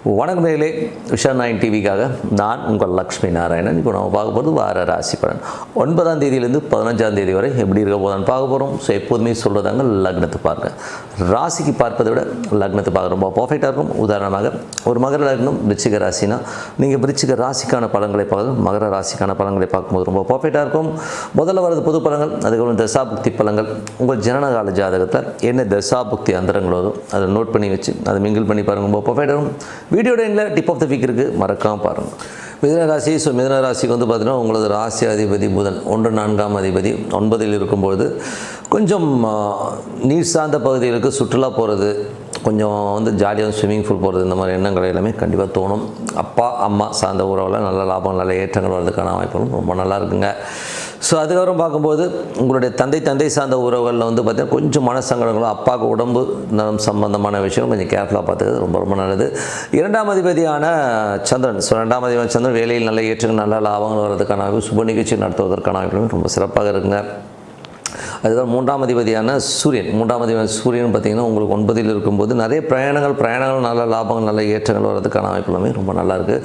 வணக்கம் நேயர்களே, விஷன் 9 டிவிக்காக நான் உங்கள் லக்ஷ்மி நாராயணன். இப்போ நம்ம பார்க்க போகிறது வார ராசி பலன். 9ஆம் தேதியிலேருந்து 15ஆம் தேதி வரை எப்படி இருக்க போதான்னு பார்க்க போகிறோம். ஸோ எப்போதுமே சொல்கிறதாங்க லக்னத்தை பாருங்கள். ராசிக்கு பார்ப்பதை விட லக்னத்தை பார்க்க ரொம்ப பர்ஃபெக்டாக இருக்கும். உதாரணமாக ஒரு மகர லக்னம் விருச்சிக ராசினா நீங்கள் விருச்சிக ராசிக்கான பலன்களை பார்க்க மகர ராசிக்கான பலன்களை பார்க்கும்போது ரொம்ப பர்ஃபெக்டாக இருக்கும். முதல்ல வரது பொது பலன்கள், அதுக்கப்புறம் தசாபுக்தி பலன்கள். உங்கள் ஜனனகால ஜாதகத்தில் என்ன தசாபுக்தி அந்தரங்களோ அதை நோட் பண்ணி வச்சு அதை மிங்கிள் பண்ணி பாருங்கள், ரொம்ப பர்ஃபெக்டாக இருக்கும். வீடியோட எண்டில் டிப் ஆஃப் த வீக் இருக்குது, மறக்காமல் பாருங்கள். மிதுன ராசி. ஸோ மிதுன ராசிக்கு வந்து பார்த்தீங்கன்னா உங்களது ராசி அதிபதி புதன் 1-4ஆம் அதிபதி 9இல் இருக்கும்பொழுது கொஞ்சம் நீர் சார்ந்த பகுதிகளுக்கு சுற்றுலா போகிறது, கொஞ்சம் வந்து ஜாலியாக ஸ்விம்மிங் பூல் போகிறது, இந்த மாதிரி எண்ணங்கள் எல்லாமே கண்டிப்பாக தோணும். அப்பா அம்மா சார்ந்த உறவில் நல்ல லாபம் நல்ல ஏற்றங்கள் வர்றதுக்கான வாய்ப்புகளும் ரொம்ப நல்லா இருக்குங்க. ஸோ அதுக்கப்புறம் பார்க்கும்போது உங்களுடைய தந்தை சார்ந்த உறவுகளில் வந்து பார்த்திங்கன்னா கொஞ்சம் மனசங்கடங்களும் அப்பாவுக்கு உடம்பு நலம் சம்பந்தமான விஷயம் கொஞ்சம் கேர்ஃபுல்லாக பார்த்துக்கிறது ரொம்ப ரொம்ப நல்லது. 2ஆம் அதிபதியான சந்திரன். ஸோ 2ஆம் அதிபதியான சந்திரன் வேலையில் நல்ல ஏற்றங்கள் நல்ல லாபங்கள் வர்றதுக்கான வாய்ப்பு, சுப நிகழ்ச்சி நடத்துவதற்கான வாய்ப்புகளும் ரொம்ப சிறப்பாக இருக்குங்க. அதுதான் 3ஆம் அதிபதியான சூரியன். 3ஆம் அதிபதியான சூரியன் பார்த்திங்கன்னா உங்களுக்கு 9இல் இருக்கும்போது நிறைய பிரயாணங்கள் நல்ல லாபங்கள் நல்ல ஏற்றங்கள் வர்றதுக்கான வாய்ப்பு எல்லாமே ரொம்ப நல்லாயிருக்கு.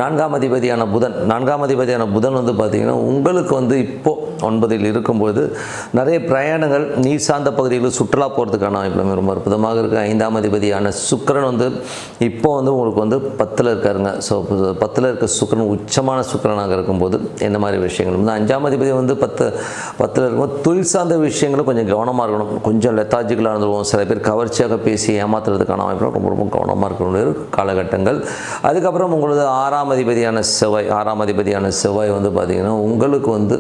4ஆம் அதிபதியான புதன் வந்து பார்த்திங்கன்னா உங்களுக்கு வந்து இப்போது 9இல் இருக்கும்போது நிறைய பிரயாணங்கள் நீர் சார்ந்த பகுதிகளில் சுற்றுலா போகிறதுக்கான வாய்ப்பு எல்லாமே ரொம்ப அற்புதமாக இருக்குது. 5ஆம் அதிபதியான சுக்கிரன் வந்து இப்போ வந்து உங்களுக்கு வந்து 10இல் இருக்காருங்க. ஸோ 10இல் இருக்க சுக்கிரன் உச்சமான சுக்கிரனாக இருக்கும்போது என்ன மாதிரி விஷயங்கள் வந்து 5ஆம் அதிபதி வந்து 10இல் இருக்கும்போது தொழில் சார்ந்த விஷயங்களும் கொஞ்சம் கவனமாக இருக்கணும். கொஞ்சம் லெத்தாஜிக்கலாக இருந்துருவோம். சில பேர் கவர்ச்சியாக பேசி ஏமாத்துறதுக்கான வாய்ப்பு ரொம்ப ரொம்ப கவனமாக இருக்கக்கூடிய காலகட்டங்கள். அதுக்கப்புறம் உங்களது 6ஆம் அதிபதியான செவ்வாய் வந்து பார்த்திங்கன்னா உங்களுக்கு வந்து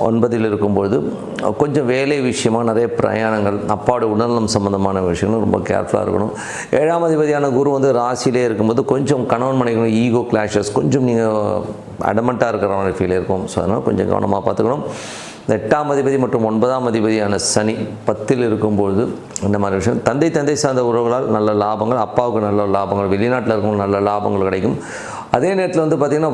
9இல் இருக்கும்பொழுது கொஞ்சம் வேலை விஷயமாக நிறைய பிரயாணங்கள், அப்பாவோட உடல்நலம் சம்மந்தமான விஷயங்களும் ரொம்ப கேர்ஃபுல்லாக இருக்கணும். 7ஆம் அதிபதியான குரு வந்து ராசியிலே இருக்கும்போது கொஞ்சம் கணவன் மனைவி ஈகோ கிளாஷஸ், கொஞ்சம் நீங்கள் அடமெண்ட்டாக இருக்கிற மாதிரி ஃபீல் இருக்கும். ஸோ அதனால் கொஞ்சம் கவனமாக பார்த்துக்கணும். 8ஆம் அதிபதி மற்றும் 9ஆம் அதிபதியான சனி 10இல் இருக்கும்பொழுது இந்த மாதிரி விஷயம் தந்தை சார்ந்த உறவுகளால் நல்ல லாபங்கள், அப்பாவுக்கு நல்ல லாபங்கள், வெளிநாட்டில் இருக்கவங்க நல்ல லாபங்கள் கிடைக்கும். அதே நேரத்தில் வந்து பார்த்திங்கன்னா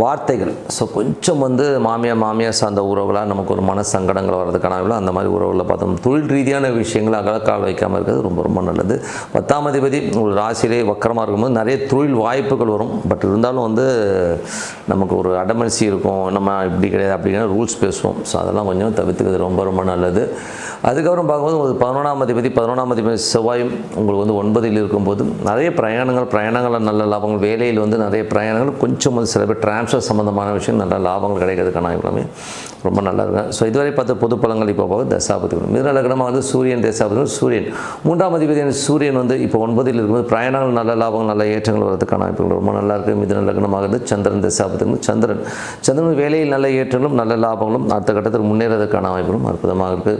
வார்த்தைகள், ஸோ கொஞ்சம் வந்து மாமியார் சார்ந்த உறவுகளாக நமக்கு ஒரு மன சங்கடங்கள் வர்றதுக்கான அந்த மாதிரி உறவுகளை பார்த்தோம். தொழில் ரீதியான விஷயங்கள் அகலக்கால் வைக்காமல் இருக்கிறது ரொம்ப ரொம்ப நல்லது. 10ஆம் அதிபதி ஒரு ராசியிலே வக்கரமாக இருக்கும்போது நிறைய தொழில் வாய்ப்புகள் வரும். பட் இருந்தாலும் வந்து நமக்கு ஒரு அடமன்சி இருக்கும், நம்ம இப்படி கிடையாது அப்படிங்கிற ரூல்ஸ் பேசுவோம். ஸோ அதெல்லாம் கொஞ்சம் தவிர்த்துக்கிறது ரொம்ப ரொம்ப நல்லது. அதுக்கப்புறம் பார்க்கும்போது ஒரு 11ஆம் அதிபதி செவ்வாயும் உங்களுக்கு வந்து 9இல் இருக்கும்போது நிறைய பிரயாணங்கள் நல்ல லாபங்கள், வேலையில் வந்து நிறைய பிரயாணங்கள், கொஞ்சம் வந்து சில பேர் டிரான்ஸ்ஃபர் சம்மந்தமான விஷயம் நல்ல லாபங்கள் கிடைக்கிறதுக்கான எல்லாமே ரொம்ப நல்லா இருக்கும். ஸோ இதுவரை பார்த்த பொது பலன்கள் இப்போ போக தசாபதிகள். மிதுன லக்னமாக வந்து சூரியன் தசாபதிகள். சூரியன் 3ஆம் அதிபதியான சூரியன் வந்து இப்போ 9இல் இருக்கும்போது பிரயாணங்கள் நல்ல லாபங்கள் நல்ல ஏற்றங்கள் வரதுக்கான வாய்ப்புகள் ரொம்ப நல்லா இருக்குது. மிதுன லக்னமாக வந்து சந்திரன் தசாபதிகள். சந்திரன் வேலையில் நல்ல ஏற்றங்களும் நல்ல லாபங்களும் அடுத்த கட்டத்தில் முன்னேறதுக்கான வாய்ப்புகளும் அற்புதமாக இருக்குது.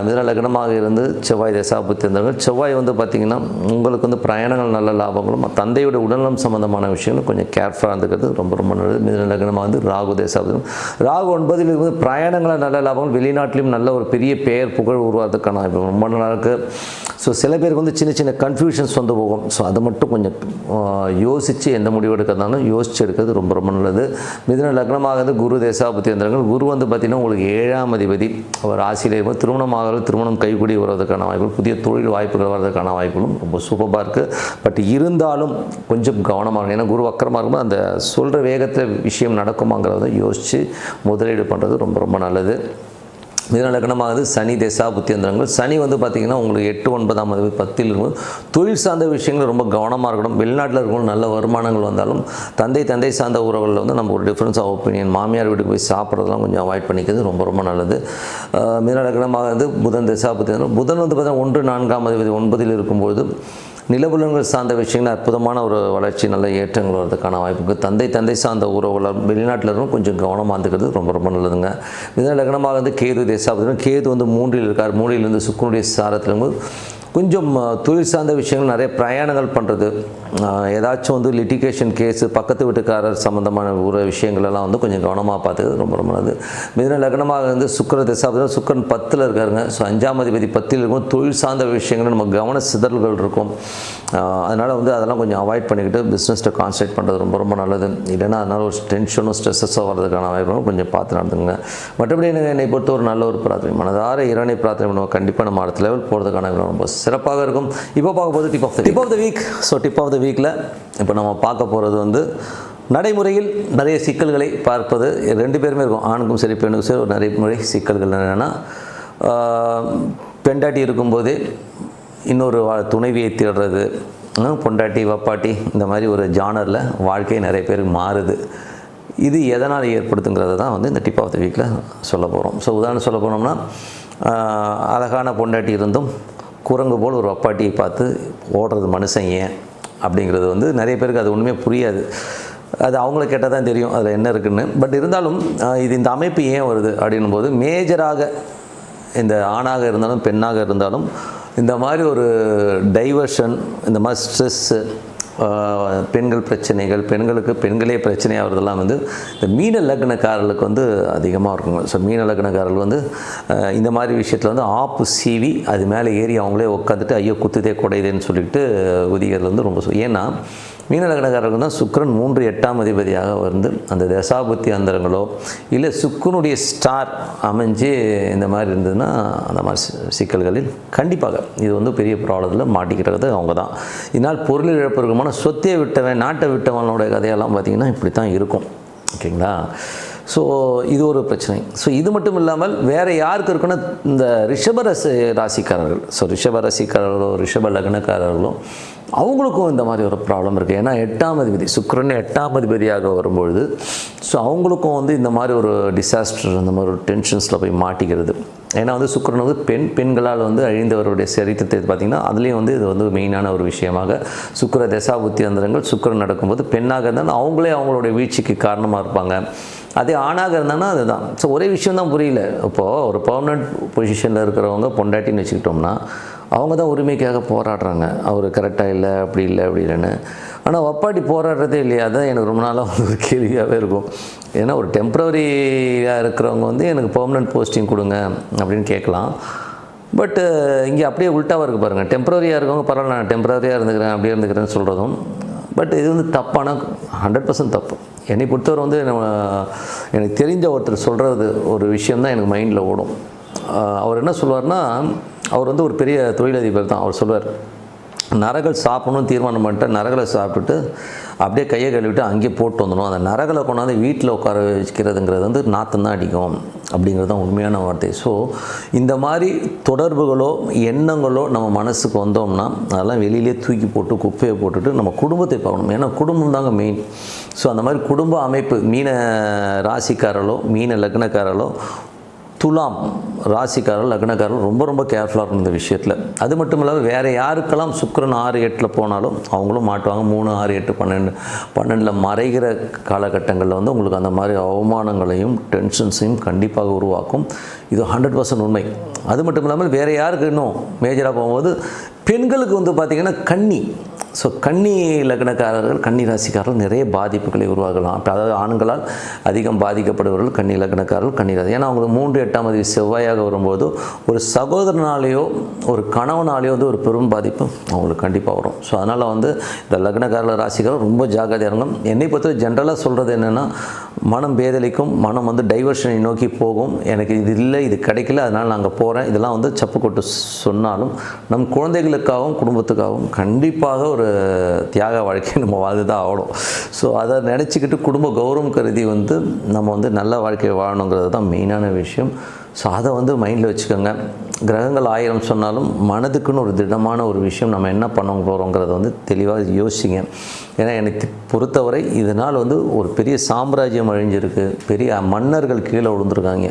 மிதுன லக்னமாக இருந்து செவ்வாய் தசாபுத்தி இருந்தார்கள். செவ்வாய் வந்து பார்த்திங்கன்னா உங்களுக்கு வந்து பிரயாணங்கள் நல்ல லாபங்களும் தந்தையோட உடல்நலம் சம்மந்தமான விஷயங்களும் கொஞ்சம் கேர்ஃபுல்லாக இருந்துக்கிறது ரொம்ப ரொம்ப நல்லது. மிதுன லக்னமாக வந்து ராகு தசாபுத்திரம். ராகு 9இல் இருக்கும்போது பிரயாணங்களை நல்ல லாபங்கள், வெளிநாட்டிலையும் நல்ல ஒரு பெரிய பெயர் புகழ் உருவாகிறதுக்கான வாய்ப்பு ரொம்ப நல்லா இருக்குது. ஸோ சில பேருக்கு வந்து சின்ன கன்ஃபியூஷன்ஸ் வந்து போகும். ஸோ அதை மட்டும் கொஞ்சம் யோசித்து எந்த முடிவு எடுக்கிறதாலும் யோசித்து எடுக்கிறது ரொம்ப ரொம்ப நல்லது. மிதுன லக்னமாக வந்து குரு தசாபுத்தி இருந்தார்கள். குரு வந்து பார்த்திங்கன்னா உங்களுக்கு 7ஆம் அதிபதி அவர் ராசியிலே திருமணம் கைகூடி வருவதற்கான வாய்ப்புகள், புதிய தொழில் வாய்ப்புகள் வர்றதுக்கான வாய்ப்புகளும் ரொம்ப சூப்பராக இருக்குது. பட் இருந்தாலும் கொஞ்சம் கவனமாக இருக்கும். ஏன்னா குரு வக்கரமாக இருக்கும்போது அந்த சொல்கிற வேகத்தில் விஷயம் நடக்குமாங்கிறத யோசித்து முதலீடு பண்ணுறது ரொம்ப ரொம்ப நல்லது. மிதுன லக்னமானது சனி தசாபுத்தியந்திரங்கள். சனி வந்து பார்த்திங்கன்னா உங்களுக்கு 8-9ஆம் அதிபதி 10இல் இருக்கும்போது தொழில் சார்ந்த விஷயங்கள் ரொம்ப கவனமாக இருக்கணும். வெளிநாட்டில் இருக்கணும் நல்ல வருமானங்கள் வந்தாலும் தந்தை சார்ந்த உறவுகளில் வந்து நம்ம ஒரு டிஃப்ரென்ஸ் ஆஃப் ஒப்பீனியன், மாமியார் வீட்டுக்கு போய் சாப்பிட்றதெல்லாம் கொஞ்சம் அவாய்ட் பண்ணிக்கிறது ரொம்ப ரொம்ப நல்லது. மிதுன லக்னமாக வந்து புதன் தசாபுத்தியந்திரம். புதன் வந்து பார்த்திங்கன்னா 1-4ஆம் அதிபதி 9இல் இருக்கும்போது நிலபுலன்கள் சார்ந்த விஷயங்கள் அற்புதமான ஒரு வளர்ச்சி நல்ல ஏற்றங்கள் வரதுக்கான வாய்ப்புக்கு, தந்தை சார்ந்த உறவுகள் வெளிநாட்டில் இருக்கும் கொஞ்சம் கவனமாக இருந்துக்கிறது ரொம்ப ரொம்ப நல்லதுங்க. மிதுன லக்னமாக வந்து கேது தசாபுத்திரம். கேது வந்து 3இல் இருக்கார். 3இலிருந்து சுக்கிரனுடைய சாரத்தில் இருக்கும்போது கொஞ்சம் தொழில் சார்ந்த விஷயங்கள் நிறைய பிரயாணங்கள் பண்ணுறது, ஏதாச்சும் வந்து லிட்டிகேஷன் கேஸு, பக்கத்து வீட்டுக்காரர் சம்மந்தமான ஒரு விஷயங்களெல்லாம் வந்து கொஞ்சம் கவனமாக பார்த்துக்கிறது ரொம்ப ரொம்ப நல்லது. மிதுன லக்னமாக வந்து சுக்கிர தசாபுத்திரம். சுக்கிரன் 10இல் இருக்காருங்க. ஸோ 5ஆம் அதிபதி 10இல் இருக்கும். தொழில் சார்ந்த விஷயங்கள் நம்ம கவன சிதறல்கள் இருக்கும். அதனால் வந்து அதெல்லாம் கொஞ்சம் அவாய்ட் பண்ணிக்கிட்டு பிஸ்னஸ்ட்டை கான்சன்ட்ரேட் பண்ணுறது ரொம்ப ரொம்ப நல்லது. இல்லைன்னா அதனால் ஒரு டென்ஷனும் ஸ்ட்ரெஸ்ஸஸோ வர்றதுக்கான வாய்ப்புகளும் கொஞ்சம் பார்த்து நடந்துங்க. மற்றபடி என்னை பொறுத்த ஒரு நல்ல ஒரு பிரார்த்தனை, மனதார இறைவனை பிரார்த்தனை பண்ணுவோம். கண்டிப்பாக நம்ம அடுத்த லெவல் போகிறதுக்கான ரொம்ப சிறப்பாக இருக்கும். இப்போ பார்க்க போது tip of the week. So tip of the வீக்கில் இப்போ நம்ம பார்க்க போகிறது வந்து நடைமுறையில் நிறைய சிக்கல்களை பார்ப்பது 2 பேருமே இருக்கும். ஆணுக்கும் சரி பெண்ணுக்கும் சரி ஒரு நடைமுறை சிக்கல்கள் என்னென்னா, பெண்டாட்டி இருக்கும்போதே இன்னொரு துணைவியை தேடுறது, பொண்டாட்டி வப்பாட்டி இந்த மாதிரி ஒரு ஜானரில் வாழ்க்கை நிறைய பேருக்கு மாறுது. இது எதனால் ஏற்படுத்துங்கிறத தான் வந்து இந்த டிப் ஆஃப் த வீக்கில் சொல்ல போகிறோம். ஸோ உதாரணம் சொல்ல போனோம்னா, அழகான பொண்டாட்டி இருந்தும் குரங்கு போல் ஒரு வப்பாட்டியை பார்த்து ஓடுறது மனுஷன் ஏன் அப்படிங்கிறது வந்து நிறைய பேருக்கு அது ஒன்றுமே புரியாது. அது அவங்கள கேட்டால் தான் தெரியும் அதில் என்ன இருக்குதுன்னு. பட் இருந்தாலும் இது இந்த அமைப்பு ஏன் வருது அப்படின்னும் போது, மேஜராக இந்த ஆணாக இருந்தாலும் பெண்ணாக இருந்தாலும் இந்த மாதிரி ஒரு டைவர்ஷன், இந்த மாதிரி ஸ்ட்ரெஸ்ஸு, பெண்கள் பிரச்சனைகள், பெண்களுக்கு பெண்களே பிரச்சனையாகிறதெல்லாம் வந்து இந்த மீன லக்னக்காரர்களுக்கு வந்து அதிகமாக இருக்குங்க. ஸோ மீன லக்னக்காரர்கள் வந்து இந்த மாதிரி விஷயத்தில் வந்து ஆப்பு சீவி அது மேலே ஏறி அவங்களே உட்காந்துட்டு ஐயோ குத்துதே குடையுதேன்னு சொல்லிட்டு உதிகிறது வந்து ரொம்ப ஏன்னா மீன லக்னக்காரர்கள் தான் சுக்கிரன் 3 8ஆம் அதிபதியாக வந்து அந்த தசாபுத்தி அந்தரங்களோ இல்லை சுக்கிரனுடைய ஸ்டார் அமைஞ்சு இந்த மாதிரி இருந்ததுன்னா அந்த மாதிரி சிக்கல்களில் கண்டிப்பாக இது வந்து பெரிய ப்ராப்ளத்தில் மாட்டிக்கிறது அவங்க தான். இதனால் பொருள் இழப்பு இருக்குமான சொத்தை விட்டவன் நாட்டை விட்டவனோட கதையெல்லாம் பார்த்திங்கன்னா இப்படி தான் இருக்கும். ஓகேங்களா? ஸோ இது ஒரு பிரச்சனை. ஸோ இது மட்டும் இல்லாமல் வேறு யாருக்கு இருக்குன்னா, இந்த ரிஷப ராசிக்காரர்கள், ஸோ ரிஷப ராசிக்காரர்களோ ரிஷப லக்னக்காரர்களோ அவங்களுக்கும் இந்த மாதிரி ஒரு ப்ராப்ளம் இருக்குது. ஏன்னா 8ஆம் அதிபதி சுக்கிரன் 8ஆம் அதிபதியாக வரும்பொழுது ஸோ அவங்களுக்கும் வந்து இந்த மாதிரி ஒரு டிசாஸ்டர், இந்த மாதிரி ஒரு டென்ஷன்ஸில் போய் மாட்டிக்கிறது. ஏன்னா வந்து சுக்கிரன் வந்து பெண்களால் வந்து அழிந்தவருடைய சரித்திரத்தை பார்த்திங்கன்னா அதுலேயும் வந்து இது வந்து மெயினான ஒரு விஷயமாக சுக்கிர தசாபுத்தி அந்தரங்கள் சுக்கிரன் நடக்கும்போது பெண்ணாக இருந்தாலும் அவங்களே அவங்களுடைய வீழ்ச்சிக்கு காரணமாக இருப்பாங்க. அதே ஆணாக இருந்தாங்கன்னா அதுதான். ஸோ ஒரே விஷயம் தான் புரியல. இப்போது ஒரு பர்மனெண்ட் பொசிஷனில் இருக்கிறவங்க பொண்டாட்டின்னு வச்சுக்கிட்டோம்னா அவங்க தான் உரிமைக்காக போராடுறாங்க. அவர் கரெக்டாக இல்லை, அப்படி இல்லை, அப்படி இல்லைன்னு. ஆனால் வப்பாட்டி போராடுறதே இல்லையா? அதுதான் எனக்கு ரொம்ப நாளாக வந்து ஒரு கேள்வியாகவே இருக்கும். ஏன்னா ஒரு டெம்ப்ரவரியாக இருக்கிறவங்க வந்து எனக்கு பெர்மனெண்ட் போஸ்டிங் கொடுங்க அப்படின்னு கேட்கலாம். பட்டு இங்கே அப்படியே உல்ட்டாவாக இருக்குது பாருங்கள். டெம்ப்ரவரியாக இருக்கவங்க பரவாயில்ல, நான் டெம்ப்ரவரியாக இருந்துக்கிறேன், அப்படியே இருந்துக்கிறேன்னு சொல்கிறதும் பட் இது வந்து தப்பான 100% தப்பு. என்னை பொறுத்தவரை வந்து எனக்கு தெரிஞ்ச ஒருத்தர் சொல்கிறது ஒரு விஷயந்தான் எனக்கு மைண்டில் ஓடும். அவர் என்ன சொல்லுவார்னா, அவர் வந்து ஒரு பெரிய தொழிலதிபர் தான். அவர் சொல்வார், நரகல் சாப்பிடணும்னு தீர்மானம் பண்ணிட்டு நரகலை சாப்பிட்டுட்டு அப்படியே கையை கழுவிட்டு அங்கேயே போட்டு வந்துடும். அந்த நரகலை கொண்டாந்து வீட்டில் உட்கார வச்சுக்கிறதுங்கிறது வந்து நாற்றம் தான் அடிக்கும் அப்படிங்கிறது தான் உண்மையான வார்த்தை. ஸோ இந்த மாதிரி தொடர்புகளோ எண்ணங்களோ நம்ம மனசுக்கு வந்தோம்னா அதெல்லாம் வெளியிலே தூக்கி போட்டு குப்பையை போட்டுட்டு நம்ம குடும்பத்தை பார்க்கணும். ஏன்னா குடும்பம் தாங்க மெயின். ஸோ அந்த மாதிரி குடும்ப அமைப்பு மீன ராசிக்காரர்களோ மீன லக்னக்காரர்களோ துலாம் ராசிக்காரர்கள் லக்னக்காரர்கள் ரொம்ப ரொம்ப கேர்ஃபுல்லாக இருக்கும் இந்த விஷயத்தில். அது மட்டும் இல்லாமல் வேறு யாருக்கெல்லாம் சுக்கிரன் 6 8 போனாலும் அவங்களும் மாட்டுவாங்க. 3 6 8 12 மறைகிற காலகட்டங்களில் வந்து உங்களுக்கு அந்த மாதிரி அவமானங்களையும் டென்ஷன்ஸையும் கண்டிப்பாக உருவாக்கும். இது 100% உண்மை. அது மட்டும் இல்லாமல் வேறு யாருக்கு இன்னும் மேஜராக போகும்போது பெண்களுக்கு வந்து பார்த்திங்கன்னா கன்னி. ஸோ கன்னி லக்னக்காரர்கள் கன்னி ராசிக்காரர்கள் நிறைய பாதிப்புகளை உருவாகலாம். அதாவது ஆண்களால் அதிகம் பாதிக்கப்படுபவர்கள் கன்னி லக்னக்காரர்கள் கன்னி ராசி. ஏன்னா அவங்களுக்கு 3 8ஆம் அதிபதி செவ்வாயாக வரும்போது ஒரு சகோதரனாலேயோ ஒரு கணவனாலேயோ வந்து ஒரு பெரும் பாதிப்பு அவங்களுக்கு கண்டிப்பாக வரும். ஸோ அதனால் வந்து இந்த லக்னக்காரர்கள் ராசிக்காரர்கள் ரொம்ப ஜாக்கிரதையாக இருக்கும். என்னை பொறுத்த ஜென்ரலாக சொல்கிறது என்னென்னா, மனம் பேதலிக்கும், மனம் வந்து டைவர்ஷனை நோக்கி போகும். எனக்கு இது இல்லை, இது கிடைக்கல, அதனால் நான் அங்கே போகிறேன், இதெல்லாம் வந்து சப்பு கொட்டு சொன்னாலும் நம் குழந்தைகளுக்காகவும் குடும்பத்துக்காகவும் கண்டிப்பாக ஒரு தியாக வாழ்க்கையை நம்ம வாழ்ந்து தான் ஆகணும். ஸோ அதை நினச்சிக்கிட்டு குடும்ப கௌரவம் கருதி வந்து நம்ம வந்து நல்ல வாழ்க்கையை வாழணுங்கிறது தான் மெயினான விஷயம். ஸோ அதை வந்து மைண்டில் வச்சுக்கோங்க. கிரகங்கள் 1000 சொன்னாலும் மனதுக்குன்னு ஒரு திடமான ஒரு விஷயம் நம்ம என்ன பண்ண போகிறோங்கிறத வந்து தெளிவாக யோசிங்க. ஏன்னா எனக்கு பொறுத்தவரை இதனால் வந்து ஒரு பெரிய சாம்ராஜ்யம் அழிஞ்சிருக்கு, பெரிய மன்னர்கள் கீழே விழுந்துருக்காங்க.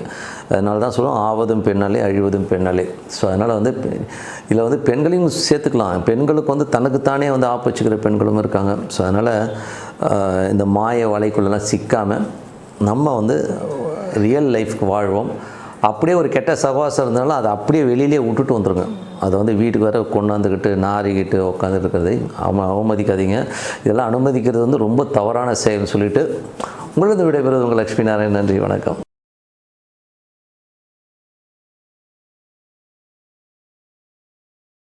அதனால தான் சொல்லுவோம், ஆவதும் பெண்ணாலே அழிவதும் பெண்ணாலே. ஸோ அதனால் வந்து இதில் வந்து பெண்களையும் சேர்த்துக்கலாம். பெண்களுக்கு வந்து தனக்குத்தானே வந்து ஆப்பச்சுக்கிற பெண்களும் இருக்காங்க. ஸோ அதனால் இந்த மாய வலைக்குள்ளெல்லாம் சிக்காமல் நம்ம வந்து ரியல் லைஃப்க்கு வாழ்வோம். அப்படியே ஒரு கெட்ட சகவாசம் இருந்தாலும் அதை அப்படியே வெளியிலே விட்டுட்டு வந்துடுங்க. அதை வந்து வீட்டுக்கு வர கொண்டாந்துக்கிட்டு நாரிக்கிட்டு உட்காந்துட்டு இருக்கிறதை அவமதிக்காதீங்க. இதெல்லாம் அனுமதிக்கிறது வந்து ரொம்ப தவறான செயல்னு சொல்லிவிட்டு உங்களது விடைபெறுவது உங்கள் லக்ஷ்மி நாராயணன். நன்றி, வணக்கம்.